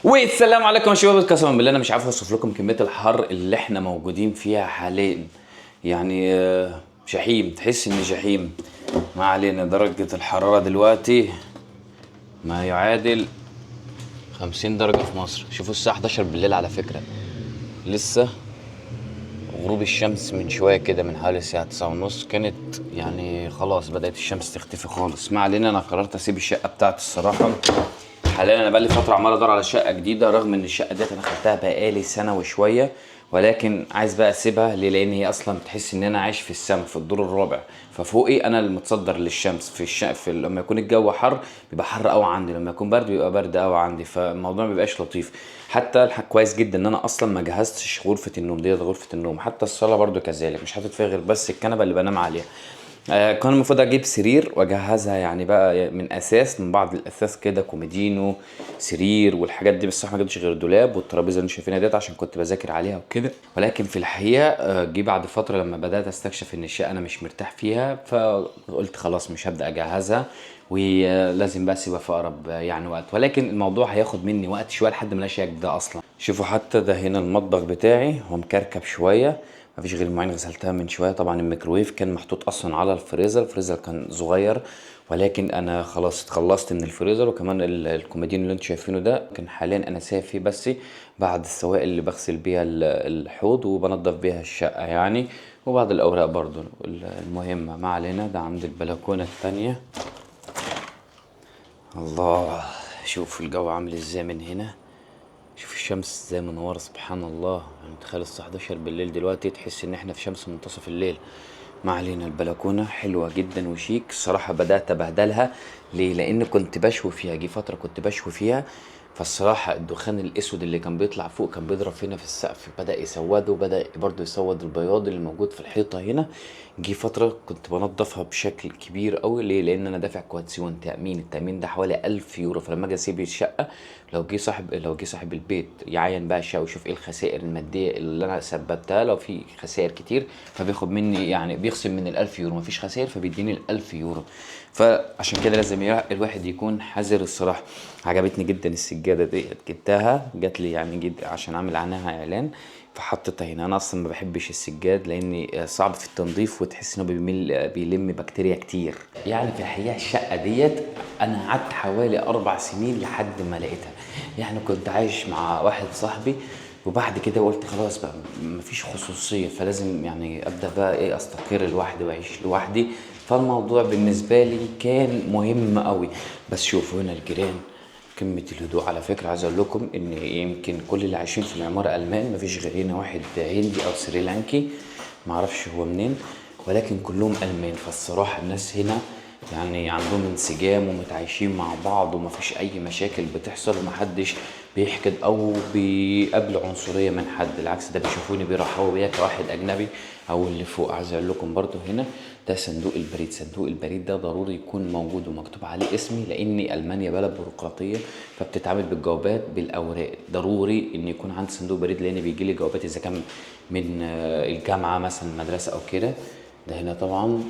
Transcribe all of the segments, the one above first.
والسلام عليكم يا شباب. قسما بالله انا مش عارف اوصف لكم كميه الحر اللي احنا موجودين فيها حاليا. يعني جحيم، تحس ان جحيم. ما علينا. درجه الحراره دلوقتي ما يعادل 50 درجه في مصر. شوفوا الساعه 11 بالليل على فكره، لسه غروب الشمس من شويه كده، من حوالي الساعه 9 ونص كانت يعني خلاص بدات الشمس تختفي خالص. ما علينا. انا قررت اسيب الشقه بتاعتي الصراحه. حاليا انا بقالي فتره عمال ادور على شقه جديده، رغم ان الشقه ديت انا خدتها بقالي سنه وشويه، ولكن عايز بقى اسيبها. ليه؟ لان هي اصلا بتحس ان انا عايش في السما في الدور الرابع، ففوقي انا المتصدر للشمس. لما يكون الجو حر بيبقى حر قوي عندي، لما يكون برد بيبقى برد قوي عندي، فالموضوع ما بيبقاش لطيف. حتى كويس جدا ان انا اصلا ما جهزتش غرفه النوم ديت. غرفه النوم حتى الصاله برضو كذلك، مش حاطط فيها غير بس الكنبه اللي بنام عليها. كان المفروض اجيب سرير واجهزها يعني بقى من اساس، من بعض الاساس كده، كوميدينو، سرير والحاجات دي. بس ما جبتش غير دولاب والترابيزه اللي انتوا شايفينها ديت عشان كنت بذاكر عليها وكده. ولكن في الحقيقه جه بعد فتره لما بدات استكشف ان الشقه انا مش مرتاح فيها، فقلت خلاص مش هبدا اجهزها، ولازم بقى اسيبها في اقرب يعني وقت. ولكن الموضوع هياخد مني وقت شويه لحد ما الاقي شقه جديده اصلا. شوفوا حتى ده هنا المطبخ بتاعي، هو مكركب شويه، مفيش غير المواعين غسلتها من شويه. طبعا الميكروويف كان محطوط اصلا على الفريزر، الفريزر كان صغير، ولكن انا خلاص اتخلصت من الفريزر. وكمان الكومودين اللي انتوا شايفينه ده كان حاليا انا سايب فيه بس بعد السوائل اللي بغسل بيها الحوض وبنضف بيها الشقه يعني، وبعض الاوراق برضو المهمه. ما علينا. ده عند البلكونه التانية. الله، شوف الجو عامل ازاي من هنا. شوف الشمس ازاي منورة، سبحان الله. يعني متخيل الساعة 11 بالليل دلوقتي تحس ان احنا في شمس منتصف الليل. ما علينا. البلكونة حلوة جدا وشيك الصراحة. بدأت ابهدلها. ليه؟ لان كنت بشوي فيها، جه فترة كنت بشوي فيها، فالصراحة الدخان الاسود اللي كان بيطلع فوق كان بيضرب فينا في السقف، بدأ يسوده، وبدأ برضه يسود البياض اللي موجود في الحيطة هنا. جه فترة كنت بنضفها بشكل كبير قوي. ليه؟ لان انا دافع كواتسيون تأمين. التأمين ده حوالي 1000 يورو. فلما اجي اسيب الشقة، لو جه صاحب البيت يعين بقى الشقة ويشوف ايه الخسائر المادية اللي انا سببتها، لو في خسائر كتير فبياخد مني، يعني بيخصم من ال1000 يورو. مفيش خسائر فبيديني ال1000 يورو. فعشان كده لازم الواحد يكون حذر الصراحة. عجبتني جدا السجادة دي، جبتها جات لي يعني جد عشان اعمل عنها اعلان، فحطيتها هنا. انا اصلا ما بحبش السجاد لاني صعب في التنظيف، وتحس انه بيلم بكتيريا كتير. يعني في الحقيقه الشقه ديت انا قعدت حوالي 4 سنين لحد ما لقيتها. يعني كنت عايش مع واحد صاحبي، وبعد كده قلت خلاص بقى مفيش خصوصيه، فلازم يعني ابدا بقى ايه استقر لوحدي واعيش لوحدي. فالموضوع بالنسبه لي كان مهم قوي. بس شوفوا هنا الجيران، قمة الهدوء. على فكرة عايز اقول لكم ان يمكن كل اللي عايشين في العمارة المان، مفيش غير هنا واحد هندي او سريلانكي معرفش هو منين، ولكن كلهم المان. فالصراحة الناس هنا يعني عندهم انسجام ومتعايشين مع بعض، ومفيش اي مشاكل بتحصل، ومحدش بيحقد او بيقابل عنصرية من حد. العكس، ده بيشوفوني بيرحبوا بيا كواحد اجنبي. او اللي فوق عايز اقول لكم برضو هنا ده صندوق البريد. صندوق البريد ده ضروري يكون موجود ومكتوب عليه اسمي، لان المانيا بلد بيروقراطيه، فبتتعامل بالجوابات بالاوراق. ضروري ان يكون عندي صندوق بريد، لان بيجي لي جوابات اذا كان من الجامعه مثلا، مدرسه او كده. ده هنا طبعا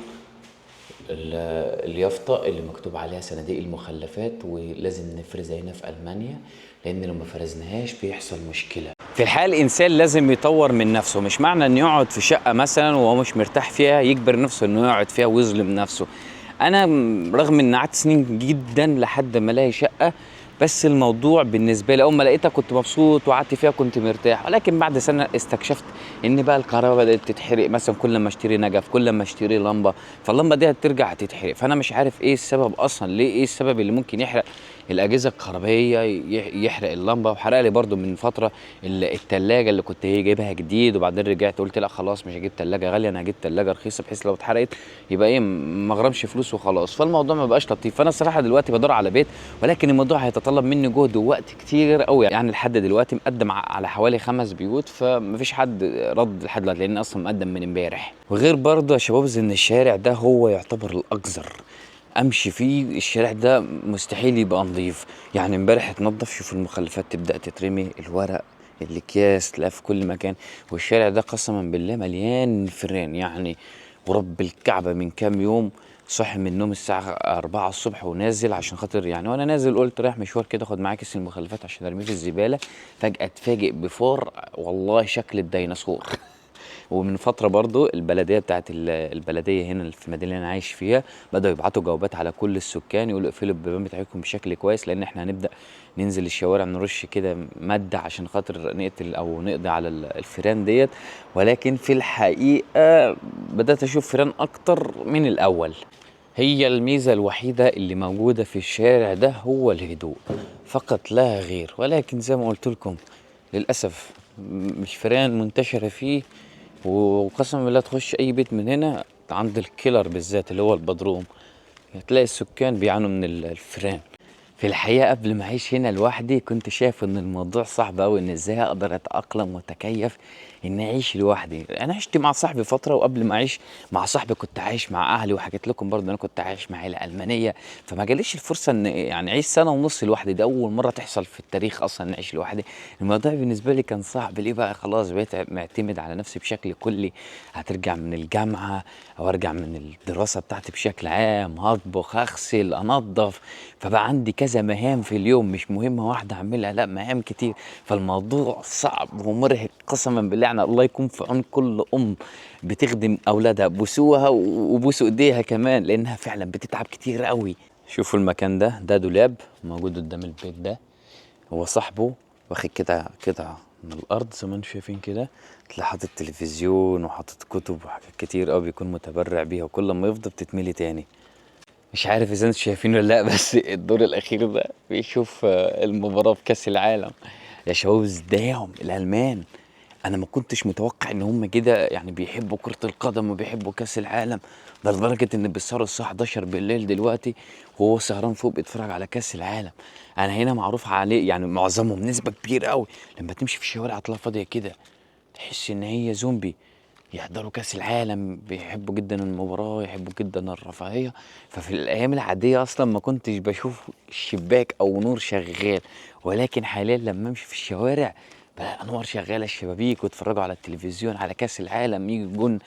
اليافطة اللي مكتوب عليها صناديق المخلفات، ولازم نفرزها هنا في ألمانيا، لأن لو ما فرزناهاش بيحصل مشكلة. في الحقيقة الإنسان لازم يطور من نفسه. مش معنى إنه يقعد في شقة مثلا وهو مش مرتاح فيها يجبر نفسه إنه يقعد فيها ويظلم نفسه. أنا رغم إن قعدت سنين جدا لحد ما ألاقي شقة، بس الموضوع بالنسبه لي اول ما لقيتها كنت مبسوط وقعدت فيها كنت مرتاح. ولكن بعد سنه استكشفت ان بقى الكهرباء بدات تتحرق. مثلا كل ما اشتري نجف، كل ما اشتري لمبه، فاللمبه دي هترجع تتحرق. فانا مش عارف ايه السبب اصلا، ليه؟ ايه السبب اللي ممكن يحرق الاجهزه الكهربائيه، يحرق اللمبه؟ وحرق لي برده من فتره التلاجة اللي كنت هي جايبها جديد، وبعدين رجعت قلت لا خلاص مش هجيب تلاجة غاليه، انا هجيب تلاجة رخيصه بحيث لو اتحرقت يبقى ايه ما اغرمش فلوس وخلاص. فالموضوع ما بقاش لطيف. فانا الصراحه دلوقتي بدور على بيت، ولكن الموضوع هيتطلب مني جهد ووقت كتير قوي. يعني لحد دلوقتي مقدم على حوالي 5 بيوت، فمفيش حد رد لحد دلوقتي، لان اصلا مقدم من امبارح. وغير برضه يا شباب ان الشارع ده هو يعتبر الاقذر امشي فيه. الشارع ده مستحيل يبقى نظيف. يعني امبارح اتنضف، شوف المخلفات تبدا تترمي، الورق، الاكياس تلاقيها في كل مكان. والشارع ده قسما بالله مليان فران. يعني ورب الكعبة من كام يوم صاحي من النوم الساعة 4 الصبح ونازل عشان خاطر يعني، وانا نازل قلت رايح مشوار كده اخد معايا كيس المخلفات عشان ارميه في الزبالة. فجأة اتفاجئ بفار والله شكل الديناصور. ومن فترة برضو البلدية بتاعت البلدية هنا في المدينة اللي أنا عايش فيها بدأوا يبعتوا جوابات على كل السكان يقولوا اقفلوا البيبان بتاعتكم بشكل كويس، لأن احنا هنبدأ ننزل الشوارع نرش كده مادة عشان خاطر نقتل أو نقضي على الفيران ديت. ولكن في الحقيقة بدأت أشوف فيران أكتر من الأول. هي الميزة الوحيدة اللي موجودة في الشارع ده هو الهدوء فقط لا غير، ولكن زي ما قلت لكم للأسف مش فئران منتشرة فيه. وقسما بالله تخش أي بيت من هنا عند الكيلر بالذات اللي هو البدروم هتلاقي السكان بيعانوا من الفئران. في الحقيقة قبل ما أعيش هنا لوحدي كنت شايف إن الموضوع صعب أوي، إن إزاي أقدر أتأقلم وأتكيف إن أعيش لوحدي. أنا عشت مع صاحبي فترة، وقبل ما أعيش مع صاحبي كنت عايش مع أهلي، وحكيت لكم برضه أنا كنت عايش مع عيلة ألمانية. فما جاليش الفرصة إن يعني أعيش سنة ونص لوحدي، ده أول مرة تحصل في التاريخ أصلا إن أعيش لوحدي. الموضوع بالنسبة لي كان صعب. ليه بقى؟ خلاص بقيت معتمد على نفسي بشكل كلي. هترجع من الجامعة أو أرجع من الدراسة بتاعتي بشكل عام، هطبخ أغسل أنظف، فبقى عندي كذا مهام في اليوم، مش مهمة واحدة أعملها، لا مهام كتير. فالموضوع صعب ومرهق قسما بالله. يعني الله يكون في عون كل أم بتخدم أولادها، بوسوها وبوسوا إيديها كمان، لأنها فعلا بتتعب كتير قوي. شوفوا المكان ده دولاب موجود قدام البيت ده. هو صاحبه واخد كده قطعة من الأرض زي ما انتم شايفين كده، تلاقي حاطط تلفزيون وحاطط كتب وحاجات كتير قوي بيكون متبرع بيها، وكل ما يفضى بتتملي تاني. مش عارف اذا انتوا شايفينه ولا لا، بس الدور الاخير ده بيشوف المباراة في كاس العالم. يا شباب ازداهم الالمان، انا ما كنتش متوقع ان هم كده يعني بيحبوا كرة القدم وبيحبوا كاس العالم. ده لدرجة ان بيسهروا الساعة 11 بالليل دلوقتي وهو سهران فوق بيتفرج على كاس العالم. انا هنا معروف عليه يعني معظمهم نسبة كبيرة قوي لما تمشي في الشوارع هتلاقيها فاضية كده، تحس ان هي زومبي. يحضروا كاس العالم، بيحبوا جدا المباراة، يحبوا جدا الرفاهية. ففي الايام العادية اصلا ما كنتش بشوف شباك او نور شغال، ولكن حاليا لما امشي في الشوارع بقى انوار شغالة، الشبابيك، واتفرجوا على التلفزيون على كاس العالم. يجي جون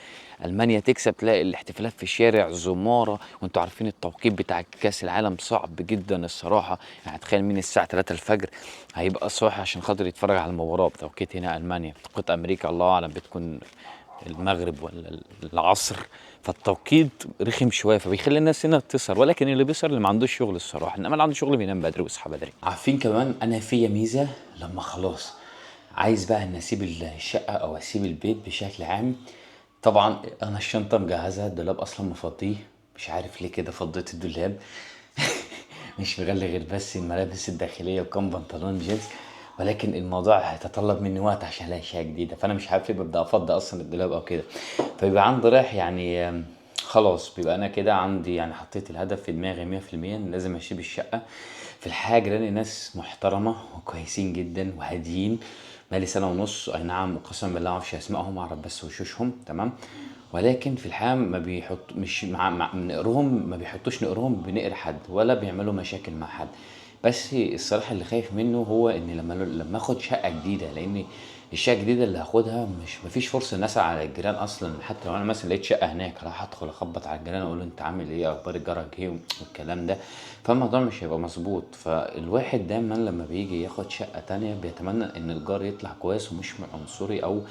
المانيا تكسب تلاقي الاحتفالات في الشارع زمارة. وانتوا عارفين التوقيت بتاع كاس العالم صعب جدا الصراحة. يعني تخيل مين الساعة 3 الفجر هيبقى صاحي عشان خاطر يتفرج على المباراة بتوقيت هنا المانيا، بتوقيت امريكا الله اعلم بتكون المغرب ولا العصر. فالتوقيت رخم شويه فبيخلي الناس هنا تسهر، ولكن اللي بيسهر اللي ما عندوش شغل الصراحه، انما اللي عنده شغل بينام بدري ويصحى بدري. عارفين كمان انا فيا ميزه لما خلاص عايز بقى ان اسيب الشقه او اسيب البيت بشكل عام. طبعا انا الشنطه مجهزه، الدولاب اصلا مفضيه، مش عارف ليه كده فضيت الدولاب. مش مغلي غير بس الملابس الداخليه وكم بنطلون جينز، ولكن الموضوع هيتطلب مني وقت عشان الاقي شقه جديده، فانا مش عارف ليه ببدا افضي اصلا الدولاب او كده. فبيبقى عندي رايح يعني خلاص بيبقى انا كده عندي يعني حطيت الهدف في دماغي 100% ان لازم اسيب الشقه. في الحاجه لان ناس محترمه وكويسين جدا وهاديين. بقالي سنه ونص اي نعم، قسما بالله ما اعرفش اسمائهم، اعرف بس وشوشهم تمام. ولكن في الحقيقة ما بيحط مش نقرهم، ما بيحطوش نقرهم بنقر حد ولا بيعملوا مشاكل مع حد. بس الصراحة اللي خايف منه هو ان لما اخد شقة جديدة، لان الشقة الجديدة اللي هاخدها مش مفيش فرصة ان اسأل على الجيران اصلا. حتى لو انا مثلا لقيت شقة هناك راح ادخل اخبط على الجيران اقول له انت عامل ايه، اخبار جارك ايه والكلام ده. فالموضوع مش هيبقى مظبوط. فالواحد دايما لما بيجي ياخد شقة تانية بيتمنى ان الجار يطلع كويس ومش عنصري او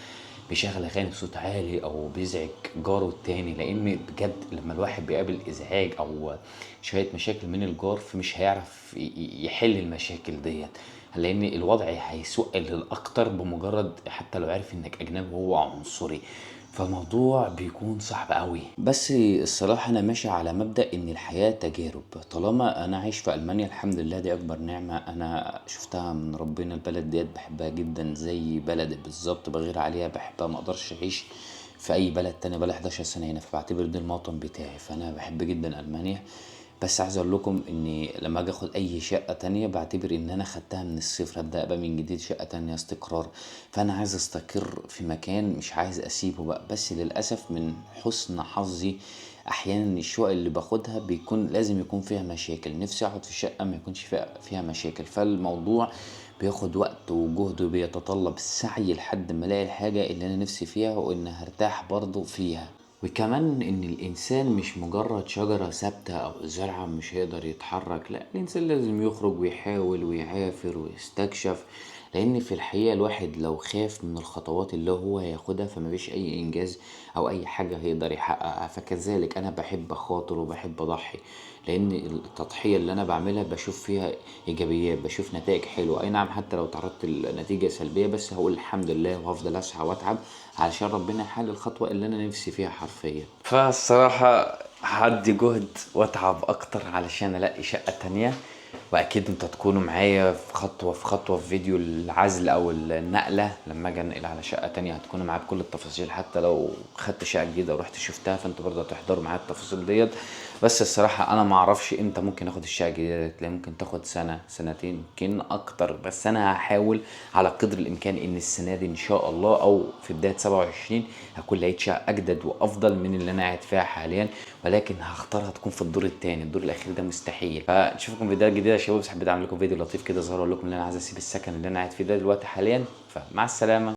بيشغل اغاني بصوت عالي او بيزعج جاره التاني. لان بجد لما الواحد بيقابل ازعاج او شوية مشاكل من الجار فمش هيعرف يحل المشاكل ديت، لان الوضع هيسوء للاكتر بمجرد حتى لو عرف انك اجنبي وهو عنصري. فالموضوع بيكون صعب قوي. بس الصراحة انا ماشي على مبدأ ان الحياة تجارب. طالما انا عايش في المانيا الحمد لله، دي اكبر نعمة انا شفتها من ربنا. البلد ديت بحبها جدا زي بلدي بالظبط، بغير عليها بحبها، ما اقدرش اعيش في اي بلد تاني. بقى 11 سنة هنا فبعتبر دي الموطن بتاعي، فانا بحب جدا المانيا. بس عايز اقول لكم اني لما اجي اخد اي شقة تانية بعتبر ان انا خدتها من الصفر، ابدأ بقى من جديد شقة تانية استقرار. فانا عايز استقر في مكان، مش عايز اسيبه بقى. بس للاسف من حسن حظي احيانا الشقق اللي باخدها بيكون لازم يكون فيها مشاكل. نفسي اقعد في شقة ما يكونش فيها مشاكل. فالموضوع بياخد وقت وجهد وبيتطلب سعي لحد ما الاقي الحاجة اللي انا نفسي فيها وان هرتاح برضو فيها. وكمان ان الانسان مش مجرد شجرة ثابتة او زرعة مش هيقدر يتحرك، لا الانسان لازم يخرج ويحاول ويعافر ويستكشف. لان في الحقيقة الواحد لو خاف من الخطوات اللي هو هياخدها فما فيش اي انجاز او اي حاجة هيقدر يحققها. فكذلك انا بحب اخاطر وبحب اضحي، لان التضحية اللي انا بعملها بشوف فيها ايجابيات، بشوف نتائج حلوة. اي نعم حتى لو تعرضت لنتيجة سلبية بس هقول الحمد لله وهفضل اسعى واتعب علشان ربنا يحل الخطوة اللي انا نفسي فيها حرفيا. فالصراحة هدي جهد واتعب اكتر علشان الاقي شقة تانية. واكيد انتوا هتكونوا معايا في خطوة في خطوة في فيديو العزل او النقلة. لما اجي انقل على شقة تانية هتكونوا معايا بكل التفاصيل، حتى لو خدت شقة جديدة ورحت شفتها فانتوا برضه هتحضروا معايا التفاصيل ديت. بس الصراحة انا معرفش امتى ممكن اخد الشقة الجديدة ديت، ممكن تاخد سنة سنتين يمكن اكتر. بس انا هحاول على قدر الامكان ان السنة دي ان شاء الله او في بداية 27 هكون لقيت شقة اجدد وافضل من اللي انا قاعد فيها حاليا. ولكن هختارها تكون في الدور التاني، الدور الاخير ده مستحيل. فنشوفكم فيديوهات جديده يا شباب، بس حبيت اعمل لكم فيديو لطيف كده صغير اقول لكم ان انا عايز اسيب السكن اللي انا قاعد فيه ده دلوقتي حاليا. فمع السلامه.